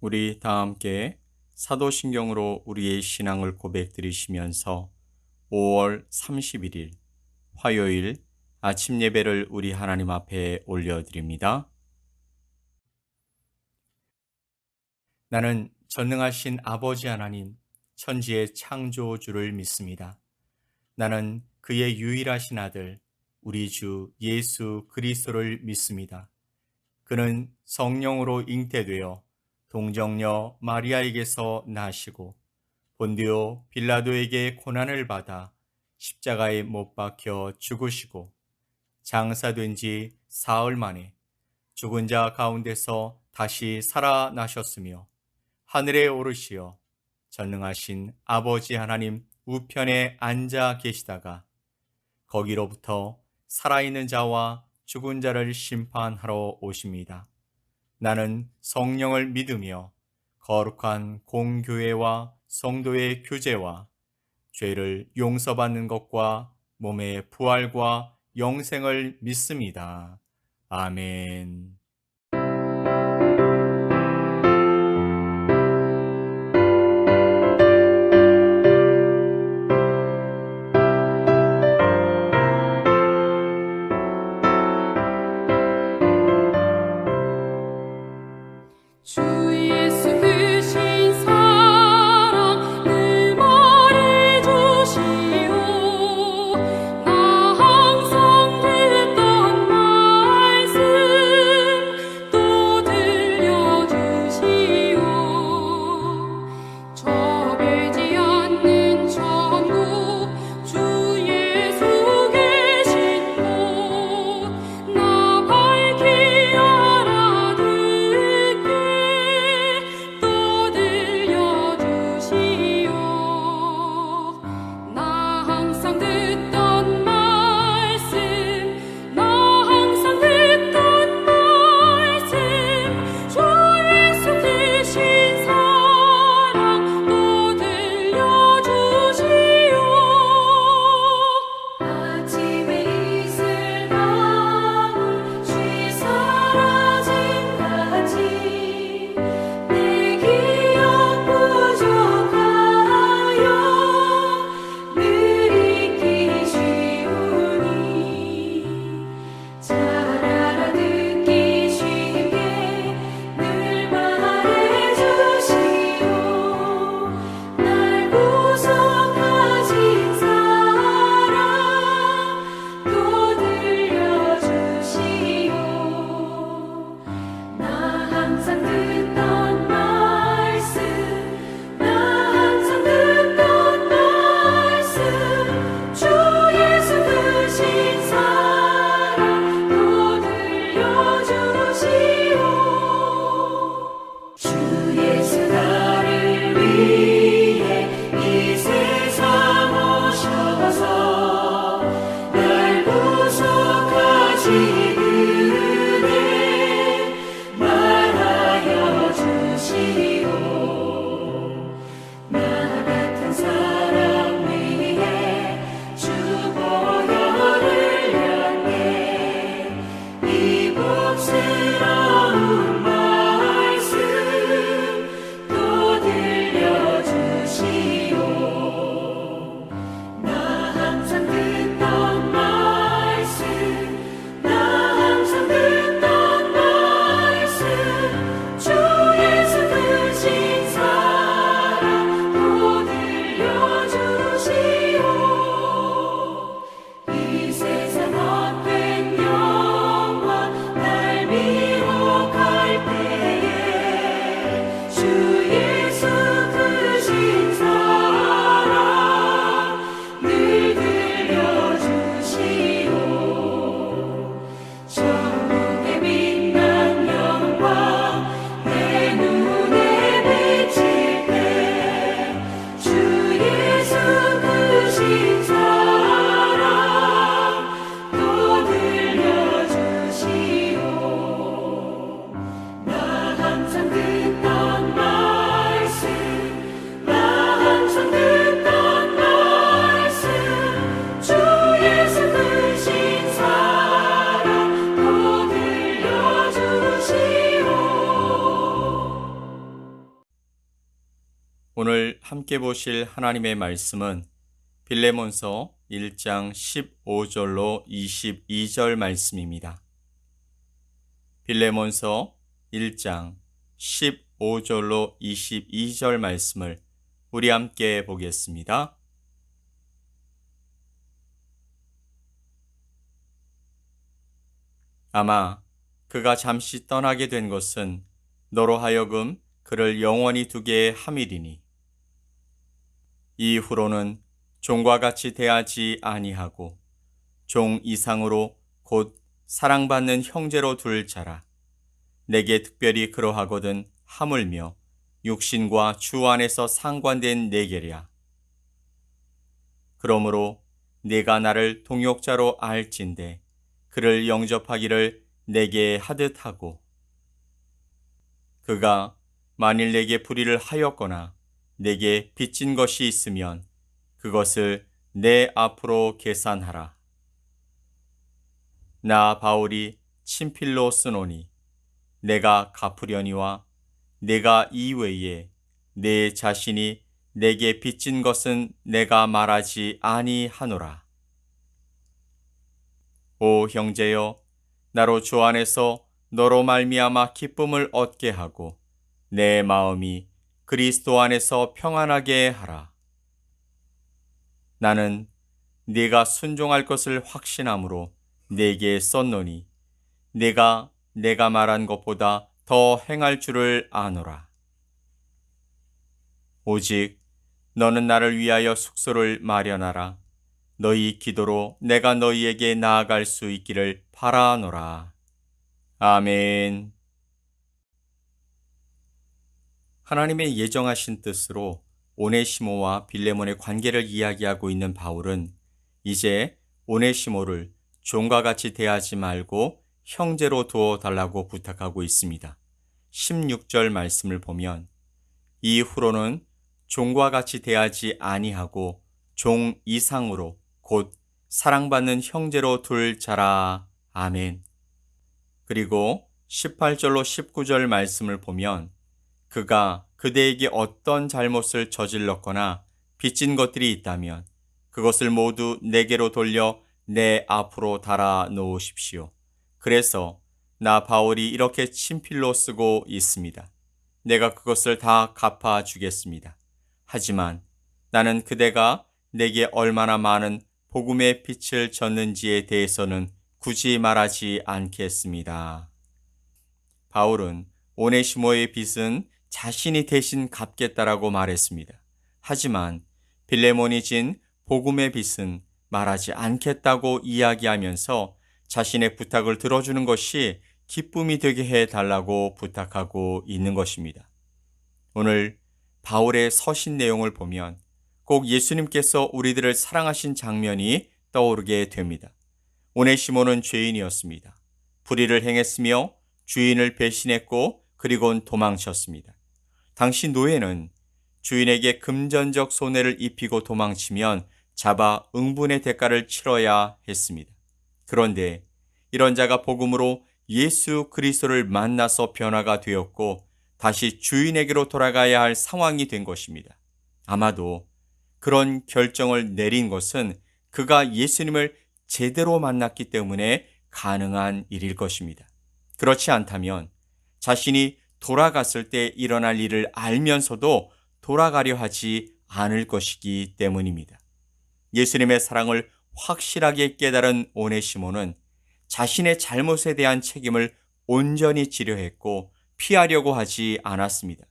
우리 다 함께 사도신경으로 우리의 신앙을 고백드리시면서 5월 31일 화요일 아침 예배를 우리 하나님 앞에 올려드립니다. 나는 전능하신 아버지 하나님, 천지의 창조주를 믿습니다. 나는 그의 유일하신 아들, 우리 주 예수 그리스도를 믿습니다. 그는 성령으로 잉태되어 동정녀 마리아에게서 나시고 본디오 빌라도에게 고난을 받아 십자가에 못 박혀 죽으시고 장사된 지 사흘 만에 죽은 자 가운데서 다시 살아나셨으며 하늘에 오르시어 전능하신 아버지 하나님 우편에 앉아 계시다가 거기로부터 살아있는 자와 죽은 자를 심판하러 오십니다. 나는 성령을 믿으며 거룩한 공교회와 성도의 교제와 죄를 용서받는 것과 몸의 부활과 영생을 믿습니다. 아멘. 주 예수 크신 사랑 늘 말해주시오. 나 항상 듣던 말씀 또 들려주시오. 좁지 않는 천국 주 예수 계신 곳 나 밝히 알아듣게 또 들려주시오. 나 항상 듣던 말씀 나 항상 듣던 말씀 주 예수 크신 사랑 또 들려주시오. 아침에 이슬 나고 쉬 사라진 같이 내 기억 부족하여 늘 잊기 쉬우니 잘 알아듣기 쉽게 늘 말해주시오. 날 구속하신 사랑 또 들려주시오. 나 항상 듣던 말씀 나 항상 듣던 말씀 주 예수 크신 사랑 또 들려주시오. 주 예수 나를 위해 이 세상 오셔서 날 구속하신 은혜 말하여 주시오. 나 같은 사람 위해 주 보혈을 향해 이 복스러운 말씀 또 들려주시오. 나 항상 듣던 말씀 나 항상 듣던 말씀 주 예수 크신 사랑 또 들려주시오. 이 세상 헛된 영화 날 미혹할 때에 주 예수 크신 사랑 늘 들려주시오. 천국의 빛난 영광 내 눈에 비칠 때 주 예수 크신 사랑 또 들려주시오. 나 항상 듣던 말씀 나 항상 듣던 말씀 주 예수 크신 사랑 또 들려주시오. 오늘 함께 보실 하나님의 말씀은 빌레몬서 1장 15절로 22절 말씀입니다. 빌레몬서 1장 15절로 22절 말씀을 우리 함께 보겠습니다. 아마 그가 잠시 떠나게 된 것은 너로 하여금 그를 영원히 두게 함이리니 이후로는 종과 같이 대하지 아니하고 종 이상으로 곧 사랑받는 형제로 둘 자라. 내게 특별히 그러하거든 하물며 육신과 주 안에서 상관된 내게랴. 그러므로 네가 나를 동역자로 알진대 그를 영접하기를 내게 하듯 하고 그가 만일 내게 불의를 하였거나 내게 빚진 것이 있으면 그것을 내 앞으로 계산하라. 나 바울이 친필로 쓰노니 내가 갚으려니와 내가 이외에 내 자신이 내게 빚진 것은 내가 말하지 아니하노라. 오 형제여, 나로 주 안에서 너로 말미암아 기쁨을 얻게 하고 내 마음이 그리스도 안에서 평안하게 하라. 나는 네가 순종할 것을 확신함으로 네게 썼노니 내가 말한 것보다 더 행할 줄을 아노라. 오직 너는 나를 위하여 숙소를 마련하라. 너희 기도로 내가 너희에게 나아갈 수 있기를 바라노라. 아멘. 하나님의 예정하신 뜻으로 오네시모와 빌레몬의 관계를 이야기하고 있는 바울은 이제 오네시모를 종과 같이 대하지 말고 형제로 두어 달라고 부탁하고 있습니다. 16절 말씀을 보면 이후로는 종과 같이 대하지 아니하고 종 이상으로 곧 사랑받는 형제로 둘 자라. 아멘. 그리고 18절로 19절 말씀을 보면 그가 그대에게 어떤 잘못을 저질렀거나 빚진 것들이 있다면 그것을 모두 내게로 돌려 내 앞으로 달아 놓으십시오. 그래서 나 바울이 이렇게 친필로 쓰고 있습니다. 내가 그것을 다 갚아 주겠습니다. 하지만 나는 그대가 내게 얼마나 많은 복음의 빛을 졌는지에 대해서는 굳이 말하지 않겠습니다. 바울은 오네시모의 빚은 자신이 대신 갚겠다라고 말했습니다. 하지만 빌레몬이 진 복음의 빚은 말하지 않겠다고 이야기하면서 자신의 부탁을 들어주는 것이 기쁨이 되게 해달라고 부탁하고 있는 것입니다. 오늘 바울의 서신 내용을 보면 꼭 예수님께서 우리들을 사랑하신 장면이 떠오르게 됩니다. 오네시모는 죄인이었습니다. 불의를 행했으며 주인을 배신했고 그리고는 도망쳤습니다. 당시 노예는 주인에게 금전적 손해를 입히고 도망치면 잡아 응분의 대가를 치러야 했습니다. 그런데 이런 자가 복음으로 예수 그리스도를 만나서 변화가 되었고 다시 주인에게로 돌아가야 할 상황이 된 것입니다. 아마도 그런 결정을 내린 것은 그가 예수님을 제대로 만났기 때문에 가능한 일일 것입니다. 그렇지 않다면 자신이 돌아갔을 때 일어날 일을 알면서도 돌아가려 하지 않을 것이기 때문입니다. 예수님의 사랑을 확실하게 깨달은 오네시모는 자신의 잘못에 대한 책임을 온전히 지려 했고 피하려고 하지 않았습니다.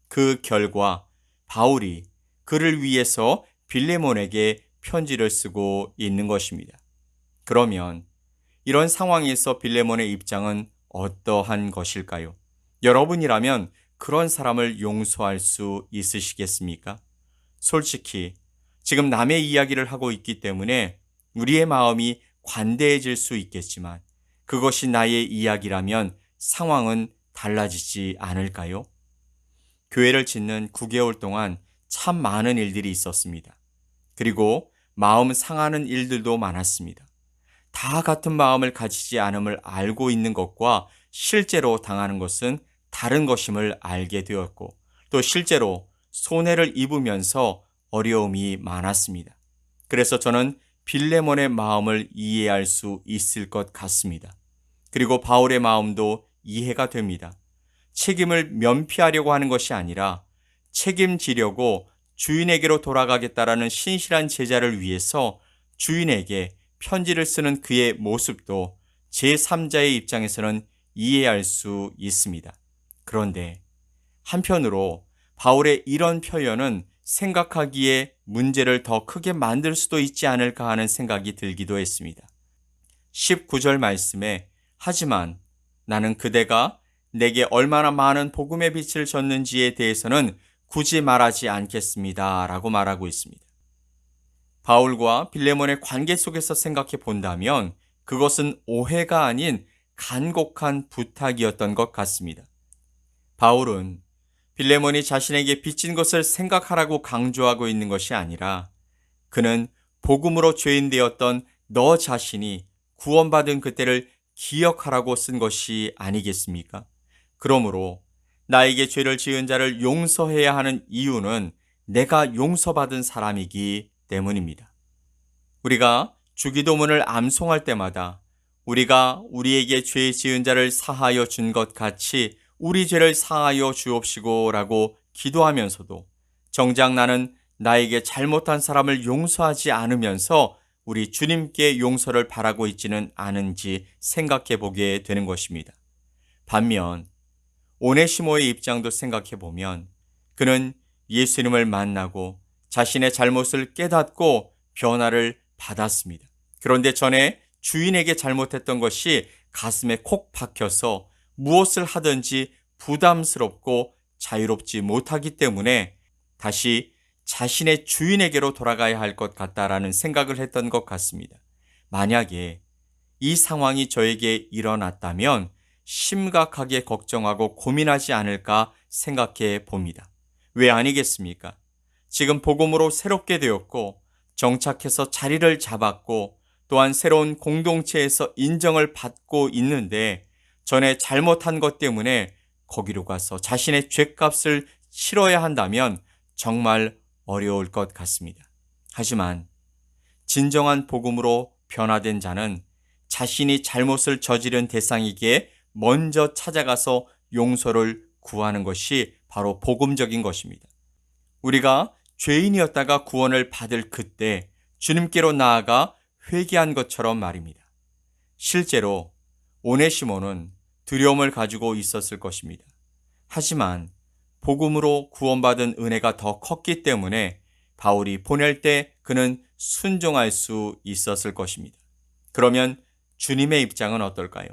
그 결과 바울이 그를 위해서 빌레몬에게 편지를 쓰고 있는 것입니다. 그러면 이런 상황에서 빌레몬의 입장은 어떠한 것일까요? 여러분이라면 그런 사람을 용서할 수 있으시겠습니까? 솔직히 지금 남의 이야기를 하고 있기 때문에 우리의 마음이 관대해질 수 있겠지만 그것이 나의 이야기라면 상황은 달라지지 않을까요? 교회를 짓는 9개월 동안 참 많은 일들이 있었습니다. 그리고 마음 상하는 일들도 많았습니다. 다 같은 마음을 가지지 않음을 알고 있는 것과 실제로 당하는 것은 다른 것임을 알게 되었고 또 실제로 손해를 입으면서 어려움이 많았습니다. 그래서 저는 빌레몬의 마음을 이해할 수 있을 것 같습니다. 그리고 바울의 마음도 이해가 됩니다. 책임을 면피하려고 하는 것이 아니라 책임지려고 주인에게로 돌아가겠다라는 신실한 제자를 위해서 주인에게 편지를 쓰는 그의 모습도 제3자의 입장에서는 이해할 수 있습니다. 그런데 한편으로 바울의 이런 표현은 생각하기에 문제를 더 크게 만들 수도 있지 않을까 하는 생각이 들기도 했습니다. 19절 말씀에 하지만 나는 그대가 내게 얼마나 많은 복음의 빛을 줬는지에 대해서는 굳이 말하지 않겠습니다. 라고 말하고 있습니다. 바울과 빌레몬의 관계 속에서 생각해 본다면 그것은 오해가 아닌 간곡한 부탁이었던 것 같습니다. 바울은 빌레몬이 자신에게 빚진 것을 생각하라고 강조하고 있는 것이 아니라 그는 복음으로 죄인 되었던 너 자신이 구원받은 그때를 기억하라고 쓴 것이 아니겠습니까? 그러므로 나에게 죄를 지은 자를 용서해야 하는 이유는 내가 용서받은 사람이기 때문입니다. 우리가 주기도문을 암송할 때마다 우리가 우리에게 죄 지은 자를 사하여 준 것 같이 우리 죄를 사하여 주옵시고 라고 기도하면서도 정작 나는 나에게 잘못한 사람을 용서하지 않으면서 우리 주님께 용서를 바라고 있지는 않은지 생각해 보게 되는 것입니다. 반면 오네시모의 입장도 생각해 보면 그는 예수님을 만나고 자신의 잘못을 깨닫고 변화를 받았습니다. 그런데 전에 주인에게 잘못했던 것이 가슴에 콕 박혀서 무엇을 하든지 부담스럽고 자유롭지 못하기 때문에 다시 자신의 주인에게로 돌아가야 할 것 같다라는 생각을 했던 것 같습니다. 만약에 이 상황이 저에게 일어났다면 심각하게 걱정하고 고민하지 않을까 생각해 봅니다. 왜 아니겠습니까? 지금 복음으로 새롭게 되었고 정착해서 자리를 잡았고 또한 새로운 공동체에서 인정을 받고 있는데 전에 잘못한 것 때문에 거기로 가서 자신의 죗값을 치러야 한다면 정말 어려울 것 같습니다. 하지만 진정한 복음으로 변화된 자는 자신이 잘못을 저지른 대상에게 먼저 찾아가서 용서를 구하는 것이 바로 복음적인 것입니다. 우리가 죄인이었다가 구원을 받을 그때 주님께로 나아가 회개한 것처럼 말입니다. 실제로 오네시모는 두려움을 가지고 있었을 것입니다. 하지만 복음으로 구원받은 은혜가 더 컸기 때문에 바울이 보낼 때 그는 순종할 수 있었을 것입니다. 그러면 주님의 입장은 어떨까요?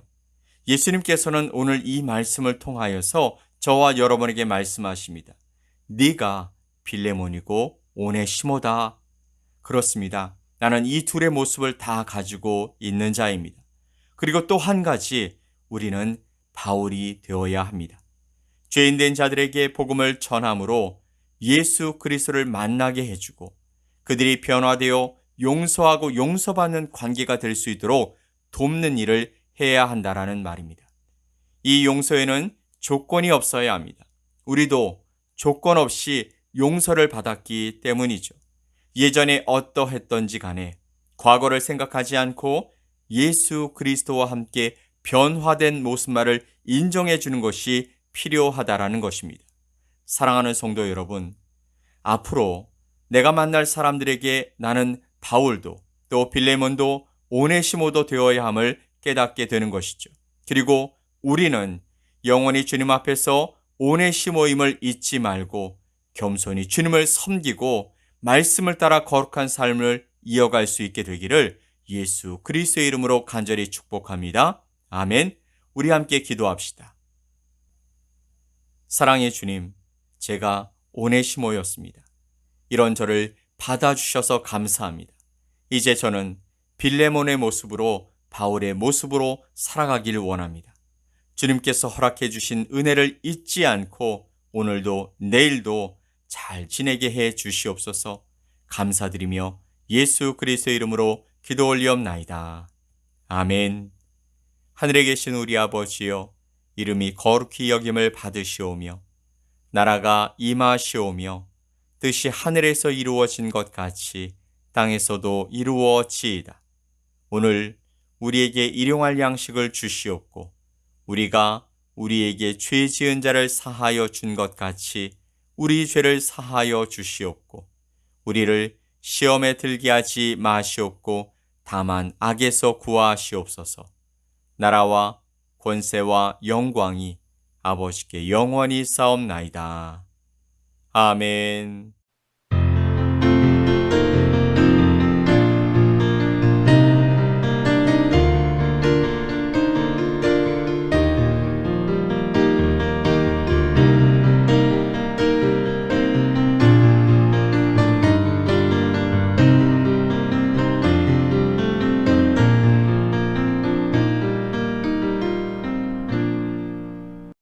예수님께서는 오늘 이 말씀을 통하여서 저와 여러분에게 말씀하십니다. 네가 빌레몬이고 오네시모다. 그렇습니다. 나는 이 둘의 모습을 다 가지고 있는 자입니다. 그리고 또 한 가지 우리는 바울이 되어야 합니다. 죄인된 자들에게 복음을 전함으로 예수 그리스도를 만나게 해주고 그들이 변화되어 용서하고 용서받는 관계가 될 수 있도록 돕는 일을 해야 한다라는 말입니다. 이 용서에는 조건이 없어야 합니다. 우리도 조건 없이 용서를 받았기 때문이죠. 예전에 어떠했던지 간에 과거를 생각하지 않고 예수 그리스도와 함께 변화된 모습만을 인정해 주는 것이 필요하다라는 것입니다. 사랑하는 성도 여러분, 앞으로 내가 만날 사람들에게 나는 바울도 또 빌레몬도 오네시모도 되어야 함을 깨닫게 되는 것이죠. 그리고 우리는 영원히 주님 앞에서 오네시모임을 잊지 말고 겸손히 주님을 섬기고 말씀을 따라 거룩한 삶을 이어갈 수 있게 되기를 예수 그리스도의 이름으로 간절히 축복합니다. 아멘. 우리 함께 기도합시다. 사랑의 주님, 제가 오네시모였습니다. 이런 저를 받아주셔서 감사합니다. 이제 저는 빌레몬의 모습으로 바울의 모습으로 살아가길 원합니다. 주님께서 허락해 주신 은혜를 잊지 않고 오늘도 내일도 잘 지내게 해 주시옵소서. 감사드리며 예수 그리스도의 이름으로 기도 올리옵나이다. 아멘. 하늘에 계신 우리 아버지여, 이름이 거룩히 여김을 받으시오며 나라가 임하시오며 뜻이 하늘에서 이루어진 것 같이 땅에서도 이루어지이다. 오늘 우리에게 일용할 양식을 주시옵고 우리가 우리에게 죄 지은 자를 사하여 준 것 같이 우리 죄를 사하여 주시옵고 우리를 시험에 들게 하지 마시옵고 다만 악에서 구하시옵소서. 나라와 권세와 영광이 아버지께 영원히 싸움나이다. 아멘.